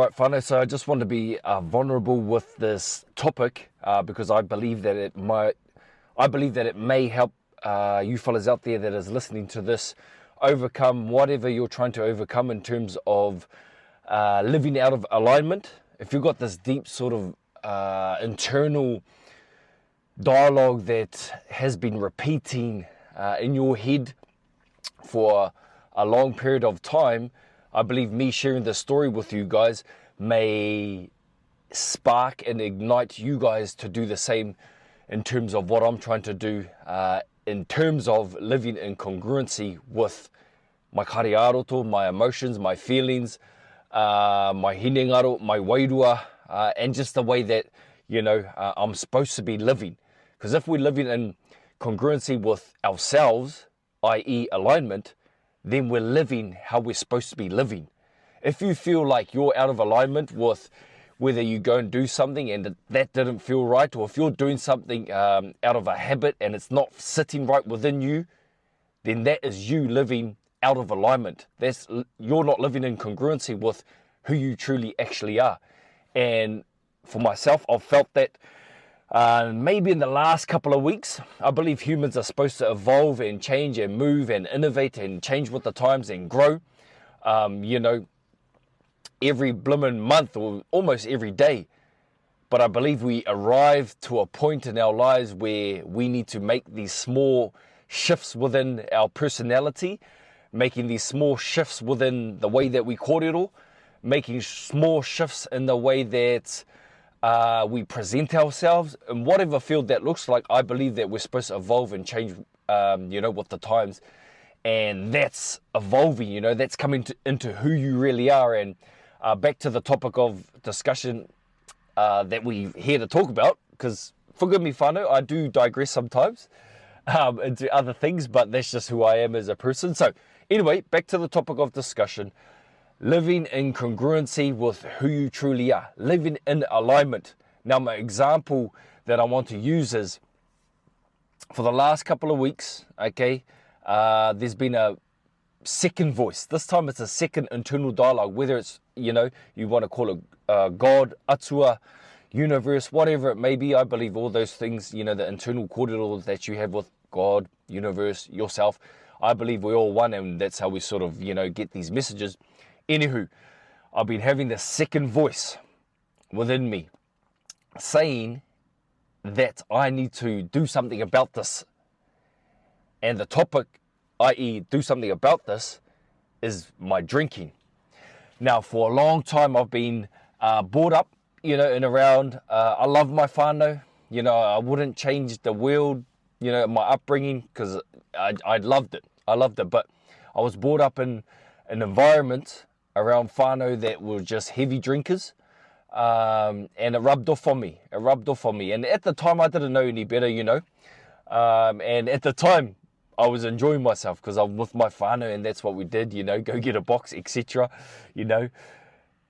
All right, whānau, so I just want to be vulnerable with this topic because I believe that it may help you fellas out there that is listening to this overcome whatever you're trying to overcome in terms of living out of alignment. If you've got this deep sort of internal dialogue that has been repeating in your head for a long period of time, I believe me sharing this story with you guys may spark and ignite you guys to do the same in terms of what I'm trying to do in terms of living in congruency with my kariaroto, my emotions, my feelings, my hinengaro, my wairua, and just the way that, I'm supposed to be living. Because if we're living in congruency with ourselves, i.e. alignment, then we're living how we're supposed to be living. If you feel like you're out of alignment with whether you go and do something and that didn't feel right, or if you're doing something out of a habit and it's not sitting right within you, then that is you living out of alignment. You're not living in congruency with who you truly actually are. And for myself, I've felt that maybe in the last couple of weeks. I believe humans are supposed to evolve and change and move and innovate and change with the times and grow, every blimmin' month or almost every day. But I believe we arrive to a point in our lives where we need to make these small shifts within our personality, making these small shifts within the way that we korero, making small shifts in the way that we present ourselves in whatever field that looks like. I believe that we're supposed to evolve and change, with the times, and that's evolving. That's coming into who you really are. And back to the topic of discussion that we're here to talk about, because forgive me, whānau, I do digress sometimes into other things, but that's just who I am as a person. So anyway, back to the topic of discussion. Living in congruency with who you truly are. Living in alignment. Now, my example that I want to use is, for the last couple of weeks, there's been a second voice. This time it's a second internal dialogue, whether it's, you want to call it God, atua, universe, whatever it may be. I believe all those things, the internal korero that you have with God, universe, yourself, I believe we're all one, and that's how we sort of, get these messages. Anywho, I've been having this second voice within me saying that I need to do something about this. And the topic, i.e. do something about this, is my drinking. Now, for a long time, I've been brought up, and around. I love my whānau. I wouldn't change the world, my upbringing, because I loved it. I loved it. But I was brought up in an environment around whānau that were just heavy drinkers, and it rubbed off on me. And at the time, I didn't know any better, and at the time, I was enjoying myself because I'm with my whānau, and that's what we did, go get a box, etc.,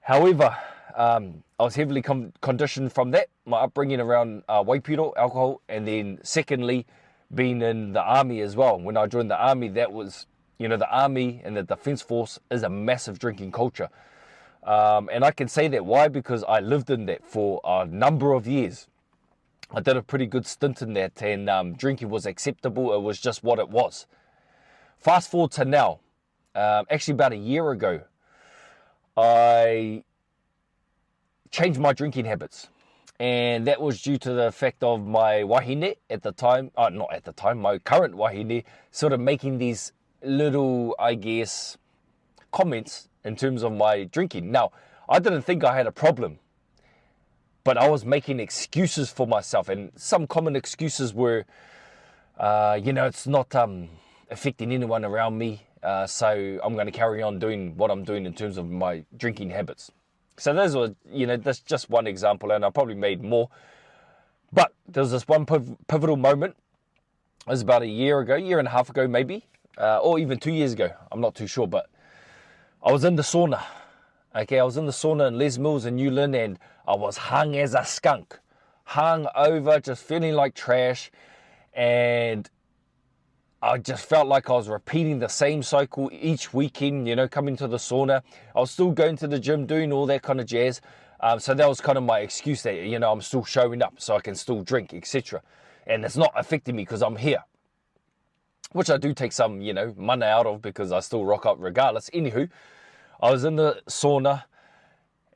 However, I was heavily conditioned from that, my upbringing around waipiro, alcohol, and then secondly, being in the army as well. When I joined the army, that was, the army and the defence force is a massive drinking culture. And I can say that. Why? Because I lived in that for a number of years. I did a pretty good stint in that, and drinking was acceptable. It was just what it was. Fast forward to now. Actually, about a year ago, I changed my drinking habits. And that was due to the fact of my wahine at the time, not at the time, my current wahine, sort of making these little, comments in terms of my drinking. Now, I didn't think I had a problem, but I was making excuses for myself. And some common excuses were, it's not affecting anyone around me, so I'm going to carry on doing what I'm doing in terms of my drinking habits. So those were, that's just one example, and I probably made more. But there was this one pivotal moment. It was about a year and a half ago maybe, or even 2 years ago. I'm not too sure, but I was in the sauna. I was in the sauna in Les Mills in New Lynn, and I was hung as a skunk. Hung over, just feeling like trash. And I just felt like I was repeating the same cycle each weekend, coming to the sauna. I was still going to the gym, doing all that kind of jazz. So that was kind of my excuse that, I'm still showing up so I can still drink, etc. And it's not affecting me because I'm here, which I do take some, mana out of because I still rock up regardless. Anywho, I was in the sauna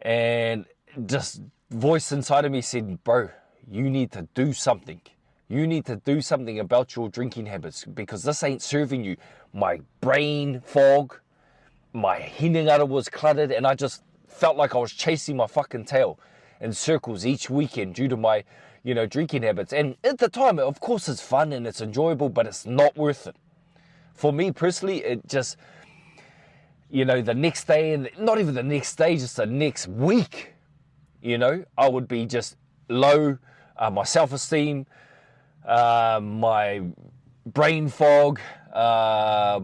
and just voice inside of me said, bro, you need to do something. You need to do something about your drinking habits because this ain't serving you. My brain fog, my hinengara was cluttered, and I just felt like I was chasing my fucking tail in circles each weekend due to my, drinking habits. And at the time, of course, it's fun and it's enjoyable, but it's not worth it. For me personally, it just, the next day, and not even the next day, just the next week, I would be just low, my self-esteem, my brain fog, I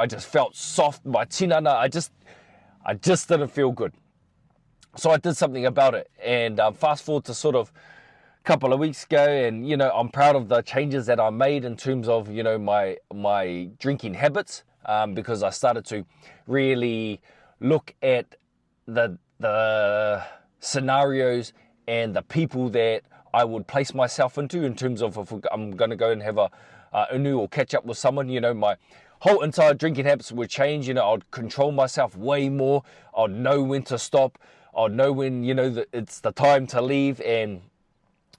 just felt soft, my tinana, I just didn't feel good. So I did something about it, and fast forward to sort of a couple of weeks ago, and I'm proud of the changes that I made in terms of my drinking habits, because I started to really look at the scenarios and the people that I would place myself into in terms of if I'm going to go and have a unu or catch up with someone, my whole entire drinking habits would change. I'd control myself way more. I'd know when to stop. I'd know when, it's the time to leave. And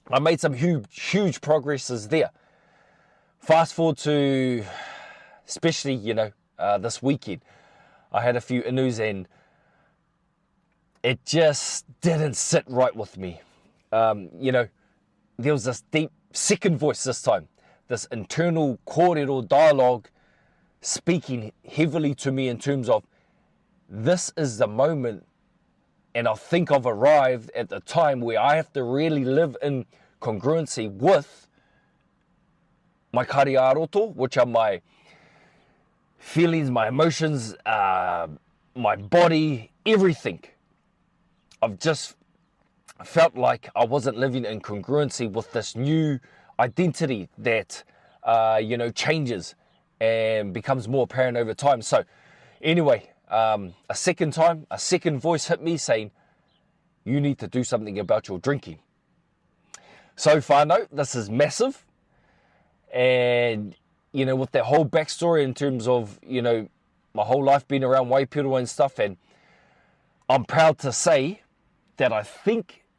I made some huge progresses there. Fast forward to, especially, this weekend, I had a few inus and it just didn't sit right with me. There was this deep second voice this time, this internal korero dialogue speaking heavily to me in terms of this is the moment, and I think I've arrived at the time where I have to really live in congruency with my kariaroto, which are my feelings, my emotions, my body, everything. I've just felt like I wasn't living in congruency with this new identity that, changes and becomes more apparent over time. So anyway, a second voice hit me saying, you need to do something about your drinking. So far, no, this is massive. And, with that whole backstory in terms of, my whole life being around Waipiro and stuff, and I'm proud to say that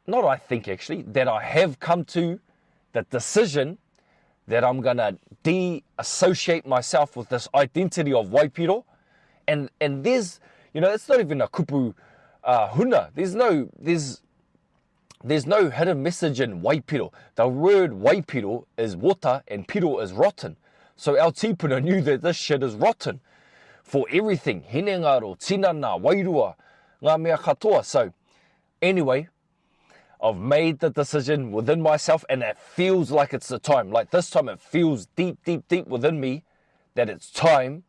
that I have come to the decision that I'm going to de-associate myself with this identity of Waipiro. And there's, it's not even a kupu huna. There's no hidden message in Waipiro. The word Waipiro is water and piro is rotten. So our tipuna knew that this shit is rotten for everything. Hinengaro, tinana, wairua, ngā mea katoa. So anyway, I've made the decision within myself, and it feels like it's the time. Like this time it feels deep within me that it's time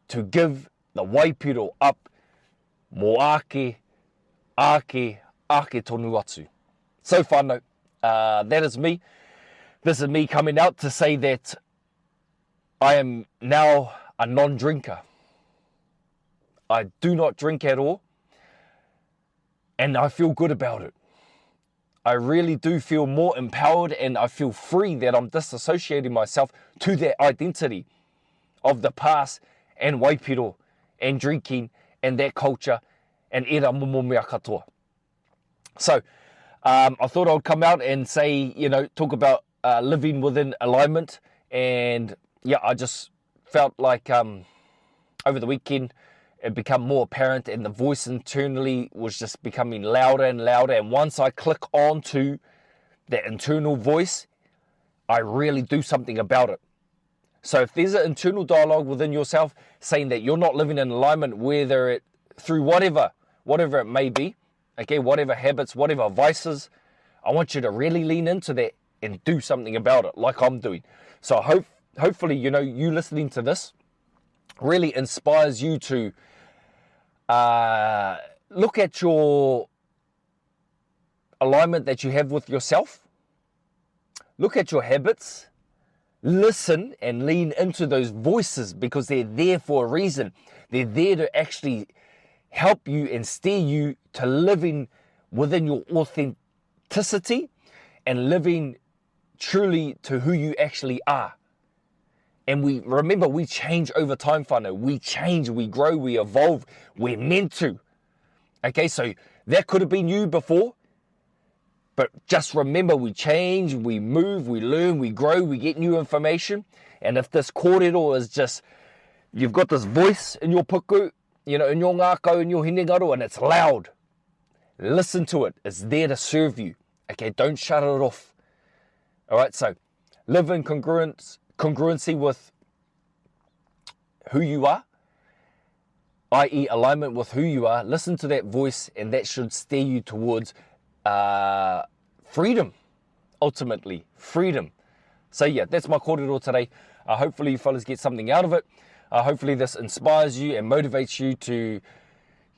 to give the Waipiro up mo ake tonu atu. So whānau, that is me. This is me coming out to say that I am now a non-drinker. I do not drink at all, and I feel good about it. I really do feel more empowered, and I feel free that I'm disassociating myself to that identity of the past and Waipiro and drinking and that culture and era momo mea katoa. So I thought I would come out and say, talk about living within alignment. And yeah, I just felt like over the weekend it became more apparent, and the voice internally was just becoming louder and louder. And once I click on to that internal voice, I really do something about it. So if there's an internal dialogue within yourself saying that you're not living in alignment, whether it through whatever it may be, okay, whatever habits, whatever vices, I want you to really lean into that and do something about it, like I'm doing. So hopefully, you listening to this really inspires you to look at your alignment that you have with yourself. Look at your habits. listen and lean into those voices, because they're there for a reason. They're there to actually help you and steer you to living within your authenticity and living truly to who you actually are. And we change over time, whānau. We change, we grow, we evolve. We're meant to. Okay, so that could have been you before, but just remember, we change, we move, we learn, we grow, we get new information. And if this korero is just, you've got this voice in your puku, in your ngākau, in your hinengaro, and it's loud, listen to it. It's there to serve you. Okay, don't shut it off. All right, so live in congruency with who you are, i.e. alignment with who you are. Listen to that voice, and that should steer you towards freedom, ultimately, freedom. So yeah, that's my korero today. Hopefully you fellas get something out of it. Hopefully this inspires you and motivates you to,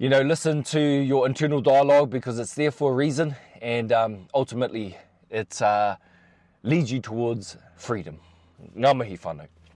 listen to your internal dialogue, because it's there for a reason, and ultimately it leads you towards freedom. Ngā mihi whānau.